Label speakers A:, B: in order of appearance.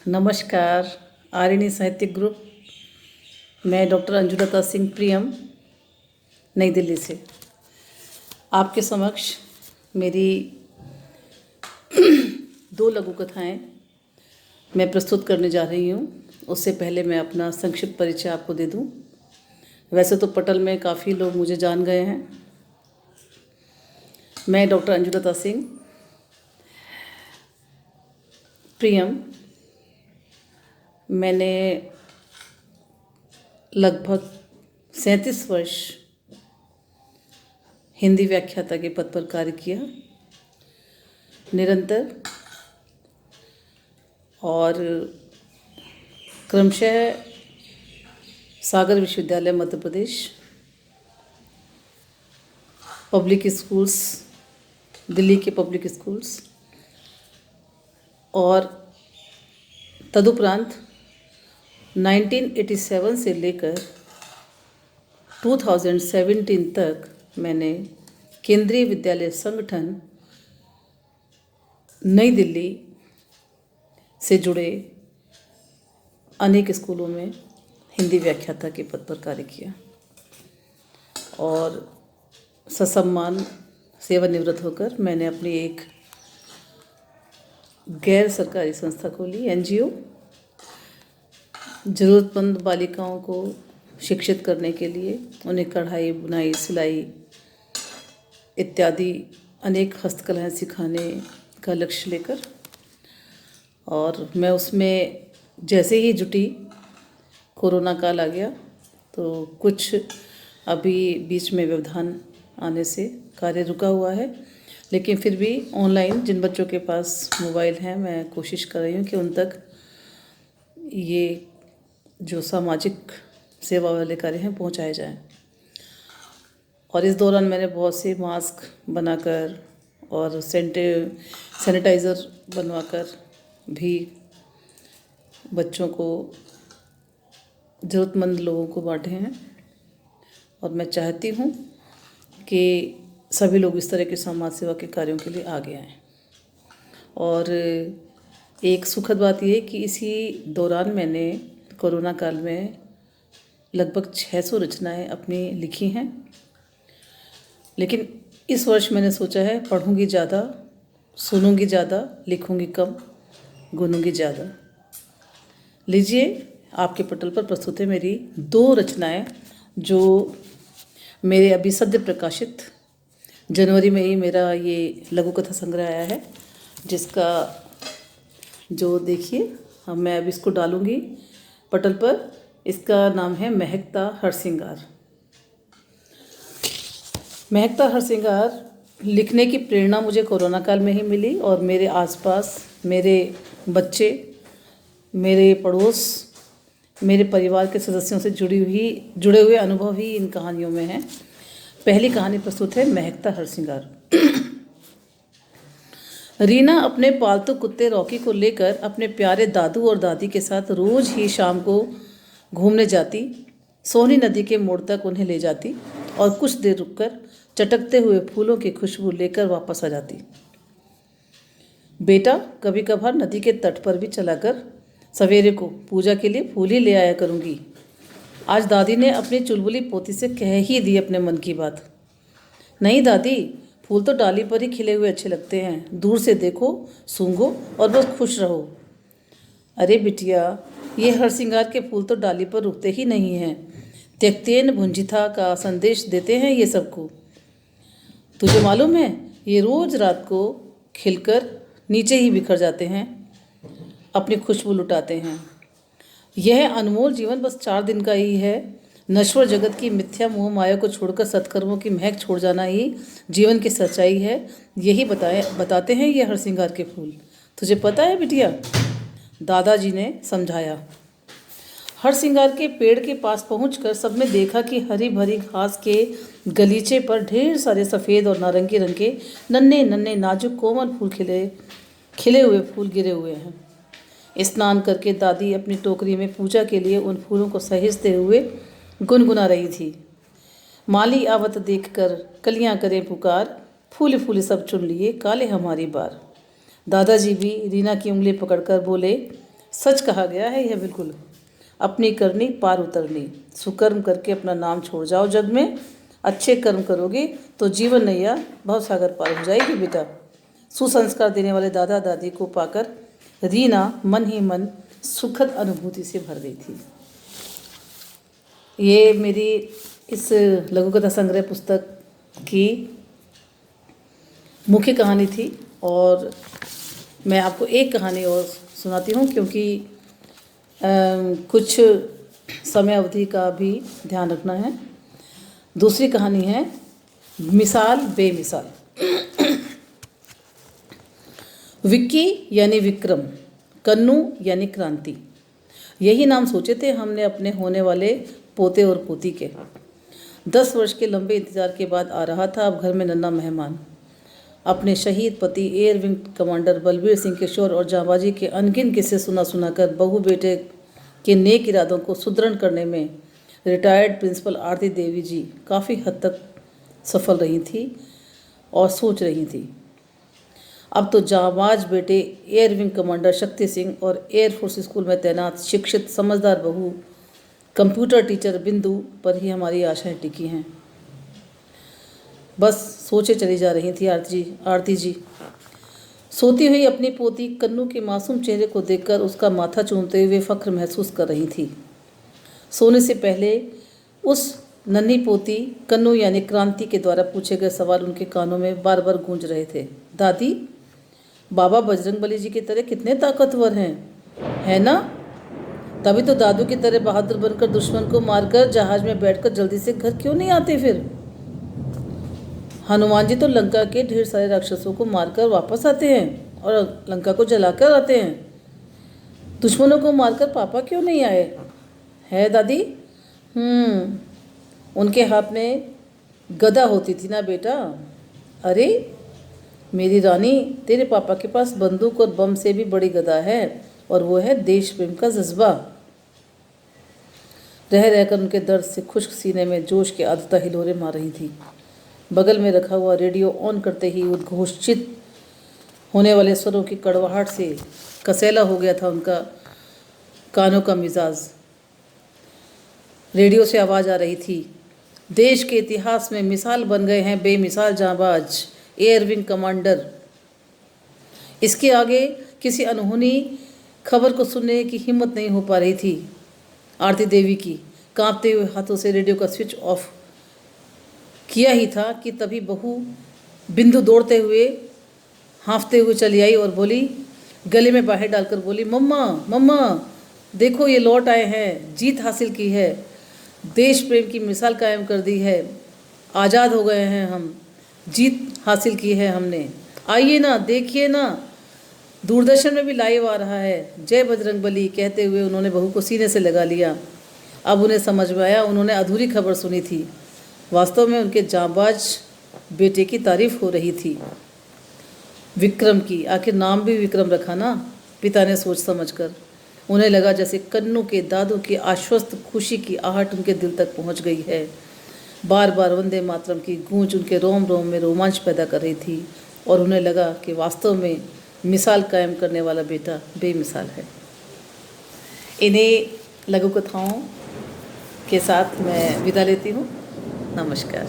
A: नमस्कार। आर्यनी साहित्यिक ग्रुप, मैं डॉक्टर अंजुलता सिंह प्रियम, नई दिल्ली से आपके समक्ष मेरी दो लघु कथाएं मैं प्रस्तुत करने जा रही हूँ। उससे पहले मैं अपना संक्षिप्त परिचय आपको दे दूँ। वैसे तो पटल में काफ़ी लोग मुझे जान गए हैं। मैं डॉक्टर अंजुलता सिंह प्रियम, मैंने लगभग 37 वर्ष हिंदी व्याख्याता के पद पर कार्य किया निरंतर, और क्रमशः सागर विश्वविद्यालय मध्य प्रदेश, पब्लिक स्कूल्स, दिल्ली के पब्लिक स्कूल्स, और तदुपरांत 1987 से लेकर 2017 तक मैंने केंद्रीय विद्यालय संगठन नई दिल्ली से जुड़े अनेक स्कूलों में हिंदी व्याख्याता के पद पर कार्य किया और ससम्मान सेवानिवृत्त होकर मैंने अपनी एक गैर सरकारी संस्था खोली, NGO, ज़रूरतमंद बालिकाओं को शिक्षित करने के लिए, उन्हें कढ़ाई, बुनाई, सिलाई इत्यादि अनेक हस्तकलाएं सिखाने का लक्ष्य लेकर। और मैं उसमें जैसे ही जुटी, कोरोना काल आ गया तो कुछ अभी बीच में व्यवधान आने से कार्य रुका हुआ है, लेकिन फिर भी ऑनलाइन जिन बच्चों के पास मोबाइल हैं, मैं कोशिश कर रही हूँ कि उन तक ये जो सामाजिक सेवा वाले कार्य हैं पहुँचाए जाएं। और इस दौरान मैंने बहुत से मास्क बनाकर और सैनिटाइज़र बनवाकर भी बच्चों को, ज़रूरतमंद लोगों को बांटे हैं। और मैं चाहती हूँ कि सभी लोग इस तरह के समाज सेवा के कार्यों के लिए आगे आएं। और एक सुखद बात यह है कि इसी दौरान मैंने कोरोना काल में लगभग 600 रचनाएं अपनी लिखी हैं। लेकिन इस वर्ष मैंने सोचा है, पढ़ूंगी ज़्यादा, सुनूंगी ज़्यादा, लिखूंगी कम, गुनूंगी ज़्यादा। लीजिए, आपके पटल पर प्रस्तुत है मेरी 2 रचनाएं जो मेरे अभी सद्य प्रकाशित जनवरी में ही मेरा ये लघु कथा संग्रह आया है, जिसका जो देखिए, मैं अब इसको डालूंगी पटल पर। इसका नाम है महकता हरसिंगार। महकता हरसिंगार लिखने की प्रेरणा मुझे कोरोना काल में ही मिली, और मेरे आसपास मेरे बच्चे, मेरे पड़ोस, मेरे परिवार के सदस्यों से जुड़े हुए अनुभव ही इन कहानियों में हैं। पहली कहानी प्रस्तुत है महकता हरसिंगार। रीना अपने पालतू कुत्ते रॉकी को लेकर अपने प्यारे दादू और दादी के साथ रोज ही शाम को घूमने जाती। सोहनी नदी के मोड़ तक उन्हें ले जाती और कुछ देर रुककर चटकते हुए फूलों की खुशबू लेकर वापस आ जाती। बेटा, कभी कभार नदी के तट पर भी चलाकर सवेरे को पूजा के लिए फूल ही ले आया करूँगी। आज दादी ने अपनी चुलबुली पोती से कह ही दी अपने मन की बात। नहीं दादी, फूल तो डाली पर ही खिले हुए अच्छे लगते हैं, दूर से देखो, सूंघो और बस खुश रहो। अरे बिटिया, ये हरसिंगार के फूल तो डाली पर रुकते ही नहीं हैं, त्यक्तेन भुंजिथा का संदेश देते हैं ये सबको। तुझे मालूम है, ये रोज रात को खिलकर नीचे ही बिखर जाते हैं, अपनी खुशबू लुटाते हैं। यह अनमोल जीवन बस 4 दिन का ही है। नश्वर जगत की मिथ्या मोह माया को छोड़कर सत्कर्मों की महक छोड़ जाना ही जीवन की सच्चाई है, यही बताते हैं ये हरसिंगार के फूल। तुझे पता है बिटिया, दादाजी ने समझाया। हरसिंगार के पेड़ के पास पहुंचकर सबने देखा कि हरी भरी घास के गलीचे पर ढेर सारे सफ़ेद और नारंगी रंग के नन्हे नन्हे नाजुक कोमल फूल खिले हुए फूल गिरे हुए हैं। स्नान करके दादी अपनी टोकरी में पूजा के लिए उन फूलों को सहेजते हुए गुनगुना रही थी। माली आवत देखकर कलियां करें पुकार, फूले फूले सब चुन लिए काले हमारी बार। दादाजी भी रीना की उंगली पकड़कर बोले, सच कहा गया है यह बिल्कुल। अपनी करनी पार उतरनी, सुकर्म करके अपना नाम छोड़ जाओ जग में, अच्छे कर्म करोगे तो जीवन नैया भवसागर पार हो जाएगी बेटा। सुसंस्कार देने वाले दादा दादी को पाकर रीना मन ही मन सुखद अनुभूति से भर गई थी। ये मेरी इस लघु कथा संग्रह पुस्तक की मुख्य कहानी थी और मैं आपको एक कहानी और सुनाती हूँ क्योंकि कुछ समय अवधि का भी ध्यान रखना है। दूसरी कहानी है मिसाल बेमिसाल। विक्की यानी विक्रम, कन्नू यानी क्रांति, यही नाम सोचे थे हमने अपने होने वाले पोते और पोती के। 10 वर्ष के लंबे इंतजार के बाद आ रहा था अब घर में नन्हा मेहमान। अपने शहीद पति air wing commander Balbir Singh के शौर्य और जांबाजी के अनगिन किस्से सुना कर बहू बेटे के नेक इरादों को सुदृढ़ करने में रिटायर्ड प्रिंसिपल आरती देवी जी काफ़ी हद तक सफल रही थी और सोच रही थी। अब तो जांबाज बेटे air wing commander Shakti Singh और एयरफोर्स स्कूल में तैनात शिक्षित समझदार बहू कंप्यूटर टीचर बिंदु पर ही हमारी आशाएं टिकी हैं। बस सोचे चली जा रही थी आरती जी। सोती हुई अपनी पोती कन्नू के मासूम चेहरे को देखकर उसका माथा चूमते हुए फख्र महसूस कर रही थी। सोने से पहले उस नन्ही पोती कन्नू यानी क्रांति के द्वारा पूछे गए सवाल उनके कानों में बार बार गूंज रहे थे। दादी, बाबा बजरंगबली जी की तरह कितने ताकतवर हैं, है ना? तभी तो दादू की तरह बहादुर बनकर दुश्मन को मारकर जहाज में बैठकर जल्दी से घर क्यों नहीं आते? फिर हनुमान जी तो लंका के ढेर सारे राक्षसों को मारकर वापस आते हैं और लंका को जलाकर आते हैं। दुश्मनों को मारकर पापा क्यों नहीं आए? है दादी? उनके हाथ में गदा होती थी ना बेटा। अरे मेरी रानी, तेरे पापा के पास बंदूक और बम से भी बड़ी गदा है और वो है देश प्रेम का जज्बा। रह रहकर उनके दर्द से खुश्क सीने में जोश के आधता हिलोरे मार रही थी। बगल में रखा हुआ रेडियो ऑन करते ही उद्घोषित होने वाले स्वरों की कड़वाहट से कसैला हो गया था उनका कानों का मिजाज। रेडियो से आवाज़ आ रही थी, देश के इतिहास में मिसाल बन गए हैं बेमिसाल जांबाज एयर विंग कमांडर। इसके आगे किसी अनहोनी खबर को सुनने की हिम्मत नहीं हो पा रही थी आरती देवी की। कांपते हुए हाथों से रेडियो का स्विच ऑफ किया ही था कि तभी बहू बिंदु दौड़ते हुए हाँफते हुए चली आई और बोली, गले में बाहें डालकर बोली, मम्मा मम्मा देखो ये लौट आए हैं, जीत हासिल की है, देश प्रेम की मिसाल कायम कर दी है, आज़ाद हो गए हैं हम, जीत हासिल की है हमने, आइए ना देखिए ना, दूरदर्शन में भी लाइव आ रहा है, जय बजरंगबली। कहते हुए उन्होंने बहू को सीने से लगा लिया। अब उन्हें समझ में आया उन्होंने अधूरी खबर सुनी थी। वास्तव में उनके जांबाज बेटे की तारीफ हो रही थी, विक्रम की। आखिर नाम भी विक्रम रखा ना पिता ने सोच समझकर। उन्हें लगा जैसे कन्नू के दादू की आश्वस्त खुशी की आहट उनके दिल तक पहुंच गई है। बार बार वंदे मातरम की गूंज उनके रोम रोम में रोमांच पैदा कर रही थी और उन्हें लगा कि वास्तव में मिसाल कायम करने वाला बेटा बेमिसाल है। इन्हीं लघु कथाओं के साथ मैं विदा लेती हूँ। नमस्कार।